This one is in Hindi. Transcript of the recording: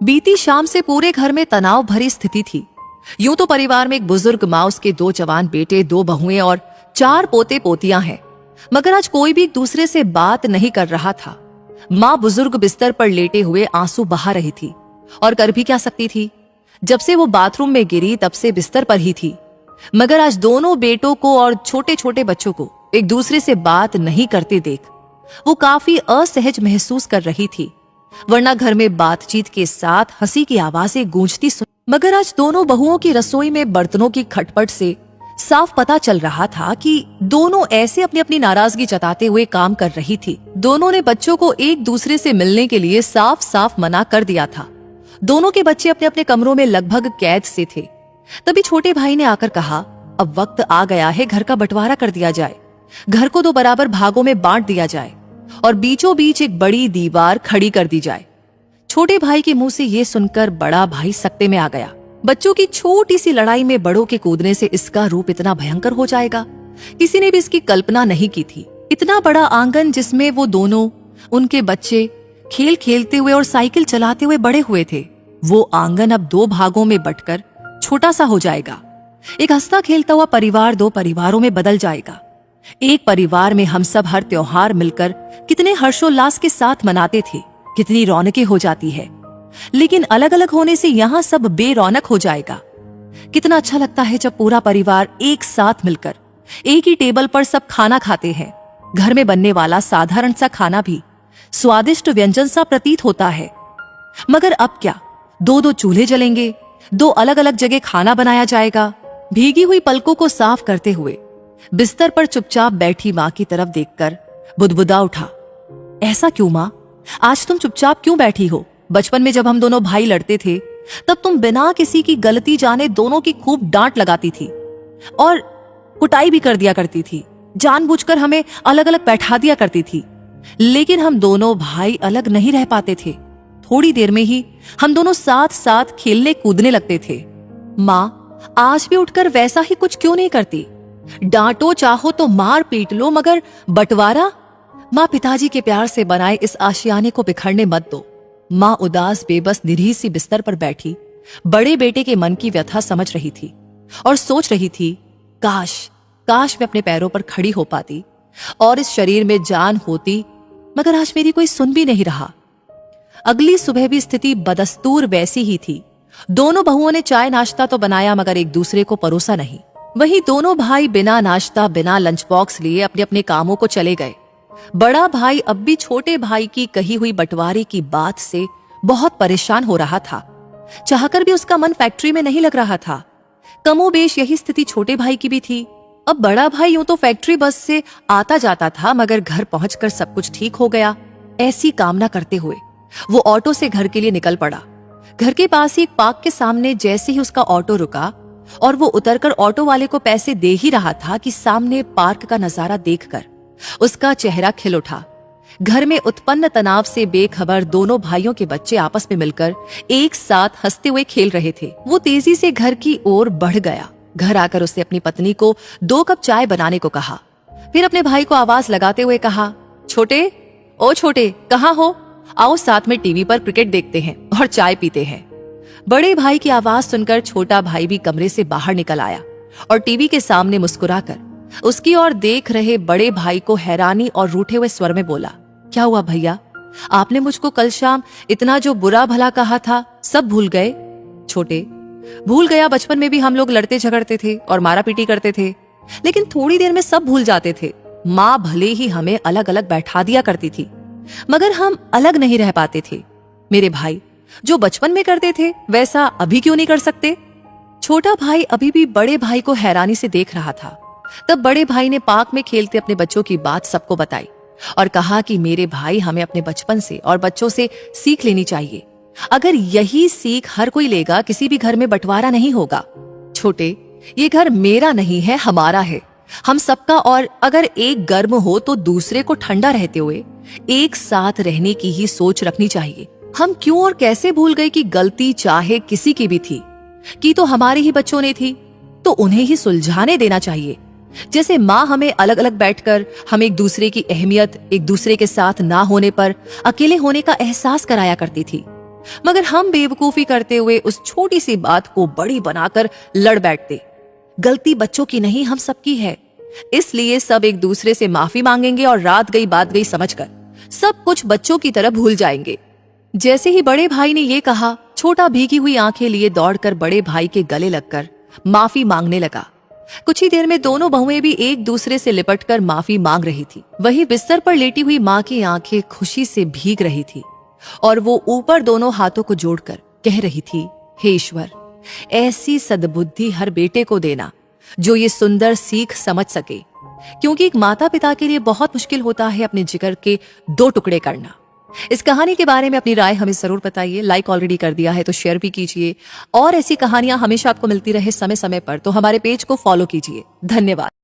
बीती शाम से पूरे घर में तनाव भरी स्थिति थी। यूं तो परिवार में एक बुजुर्ग माँ, उसके 2 जवान बेटे, 2 बहुएं और 4 पोते पोतियां हैं, मगर आज कोई भी एक दूसरे से बात नहीं कर रहा था। माँ बुजुर्ग बिस्तर पर लेटे हुए आंसू बहा रही थी और कर भी क्या सकती थी। जब से वो बाथरूम में गिरी तब से बिस्तर पर ही थी, मगर आज दोनों बेटों को और छोटे छोटे बच्चों को एक दूसरे से बात नहीं करते देख वो काफी असहज महसूस कर रही थी, वरना घर में बातचीत के साथ हंसी की आवाजें गूंजती सुन। मगर आज दोनों बहुओं की रसोई में बर्तनों की खटपट से साफ पता चल रहा था कि दोनों ऐसे अपनी अपनी नाराजगी जताते हुए काम कर रही थी। दोनों ने बच्चों को एक दूसरे से मिलने के लिए साफ साफ मना कर दिया था। दोनों के बच्चे अपने अपने कमरों में लगभग कैद से थे। तभी छोटे भाई ने आकर कहा, अब वक्त आ गया है घर का बंटवारा कर दिया जाए, घर को 2 बराबर भागों में बांट दिया जाए और बीचों बीच एक बड़ी दीवार खड़ी कर दी जाए। छोटे भाई के मुंह से ये सुनकर बड़ा भाई सकते में आ गया। बच्चों की छोटी सी लड़ाई में बड़ों के कूदने से इसका रूप इतना भयंकर हो जाएगा, किसी ने भी इसकी कल्पना नहीं की थी। इतना बड़ा आंगन जिसमें वो दोनों, उनके बच्चे खेल खेलते हुए और साइकिल चलाते हुए बड़े हुए थे, वो आंगन अब 2 भागों में बंटकर छोटा सा हो जाएगा। एक हंसता खेलता हुआ परिवार 2 परिवारों में बदल जाएगा। एक परिवार में हम सब हर त्योहार मिलकर कितने हर्षोल्लास के साथ मनाते थे, कितनी रौनकें हो जाती है, लेकिन अलग अलग होने से यहाँ सब बेरौनक हो जाएगा। कितना अच्छा लगता है जब पूरा परिवार एक साथ मिलकर एक ही टेबल पर सब खाना खाते हैं। घर में बनने वाला साधारण सा खाना भी स्वादिष्ट व्यंजन सा प्रतीत होता है। मगर अब क्या, 2-2 चूल्हे जलेंगे, 2 अलग अलग जगह खाना बनाया जाएगा। भीगी हुई पलकों को साफ करते हुए बिस्तर पर चुपचाप बैठी माँ की तरफ देखकर बुदबुदा उठा, ऐसा क्यों माँ, आज तुम चुपचाप क्यों बैठी हो? बचपन में जब हम दोनों भाई लड़ते थे तब तुम बिना किसी की गलती जाने दोनों की खूब डांट लगाती थी और कुटाई भी कर दिया करती थी, जानबूझकर हमें अलग अलग बैठा दिया करती थी। लेकिन हम दोनों भाई अलग नहीं रह पाते थे। थोड़ी देर में ही हम दोनों साथ साथ खेलने कूदने लगते थे। माँ आज भी उठकर वैसा ही कुछ क्यों नहीं करती? डांटो चाहो तो मार पीट लो, मगर बंटवारा? माँ पिताजी के प्यार से बनाए इस आशियाने को बिखरने मत दो। माँ उदास बेबस निरीह सी बिस्तर पर बैठी बड़े बेटे के मन की व्यथा समझ रही थी और सोच रही थी, काश काश मैं अपने पैरों पर खड़ी हो पाती और इस शरीर में जान होती, मगर आज मेरी कोई सुन भी नहीं रहा। अगली सुबह भी स्थिति बदस्तूर वैसी ही थी। दोनों बहुओं ने चाय नाश्ता तो बनाया मगर एक दूसरे को परोसा नहीं। वहीं दोनों भाई बिना नाश्ता बिना लंच बॉक्स लिए अपने अपने कामों को चले गए। बड़ा भाई अब भी छोटे भाई की कही हुई बंटवारे की बात से बहुत परेशान हो रहा था। चाहकर भी उसका मन फैक्ट्री में नहीं लग रहा था। कमोबेश यही स्थिति छोटे भाई की भी थी। अब बड़ा भाई यूं तो फैक्ट्री बस से आता जाता था, मगर घर पहुंचकर सब कुछ ठीक हो गया, ऐसी कामना करते हुए वो ऑटो से घर के लिए निकल पड़ा। घर के पास ही एक पार्क के सामने जैसे ही उसका ऑटो रुका और वो उतरकर ऑटो वाले को पैसे दे ही रहा था कि सामने पार्क का नजारा देखकर उसका चेहरा खिल उठा। घर में उत्पन्न तनाव से बेखबर दोनों भाइयों के बच्चे आपस में मिलकर एक साथ हंसते हुए खेल रहे थे। वो तेजी से घर की ओर बढ़ गया। घर आकर उसने अपनी पत्नी को 2 कप चाय बनाने को कहा। फिर अपने भाई को आवाज लगाते हुए कहा, छोटे, ओ छोटे, कहाँ हो? आओ साथ में टीवी पर क्रिकेट देखते हैं और चाय पीते हैं। बड़े भाई की आवाज सुनकर छोटा भाई भी कमरे से बाहर निकल आया और टीवी के सामने मुस्कुराकर उसकी ओर देख रहे बड़े भाई को हैरानी और रूठे हुए स्वर में बोला, क्या हुआ भैया? आपने मुझको कल शाम इतना जो बुरा भला कहा था सब भूल गए? छोटे, भूल गया, बचपन में भी हम लोग लड़ते झगड़ते थे और मारा पीटी करते थे, लेकिन थोड़ी देर में सब भूल जाते थे। माँ भले ही हमें अलग अलग बैठा दिया करती थी, मगर हम अलग नहीं रह पाते थे। मेरे भाई, जो बचपन में करते थे वैसा अभी क्यों नहीं कर सकते? छोटा भाई अभी भी बड़े भाई को हैरानी से देख रहा था। तब बड़े भाई ने पार्क में खेलते अपने बच्चों की बात सबको बताई और कहा कि मेरे भाई, हमें अपने बचपन से और बच्चों से सीख लेनी चाहिए। अगर यही सीख हर कोई लेगा, किसी भी घर में बंटवारा नहीं होगा। छोटे, ये घर मेरा नहीं है, हमारा है, हम सबका, और अगर एक गर्म हो तो दूसरे को ठंडा रहते हुए एक साथ रहने की ही सोच रखनी चाहिए। हम क्यों और कैसे भूल गए कि गलती चाहे किसी की भी थी, की तो हमारे ही बच्चों ने थी, तो उन्हें ही सुलझाने देना चाहिए। जैसे माँ हमें अलग अलग बैठकर हम एक दूसरे की अहमियत, एक दूसरे के साथ ना होने पर अकेले होने का एहसास कराया करती थी, मगर हम बेवकूफी करते हुए उस छोटी सी बात को बड़ी बनाकर लड़ बैठते। गलती बच्चों की नहीं, हम सबकी है। इसलिए सब एक दूसरे से माफी मांगेंगे और रात गई बात गई समझकर सब कुछ बच्चों की तरह भूल जाएंगे। जैसे ही बड़े भाई ने ये कहा, छोटा भीगी हुई आंखें लिए दौड़कर बड़े भाई के गले लगकर माफी मांगने लगा। कुछ ही देर में दोनों बहुएं भी एक दूसरे से लिपटकर माफी मांग रही थी। वही बिस्तर पर लेटी हुई मां की आंखें खुशी से भीग रही थी और वो ऊपर दोनों हाथों को जोड़कर कह रही थी, हे ईश्वर, ऐसी सद्बुद्धि हर बेटे को देना जो ये सुंदर सीख समझ सके, क्योंकि एक माता पिता के लिए बहुत मुश्किल होता है अपने जिगर के दो टुकड़े करना। इस कहानी के बारे में अपनी राय हमें जरूर बताइए। लाइक ऑलरेडी कर दिया है तो शेयर भी कीजिए और ऐसी कहानियां हमेशा आपको मिलती रहे समय समय पर तो हमारे पेज को फॉलो कीजिए। धन्यवाद।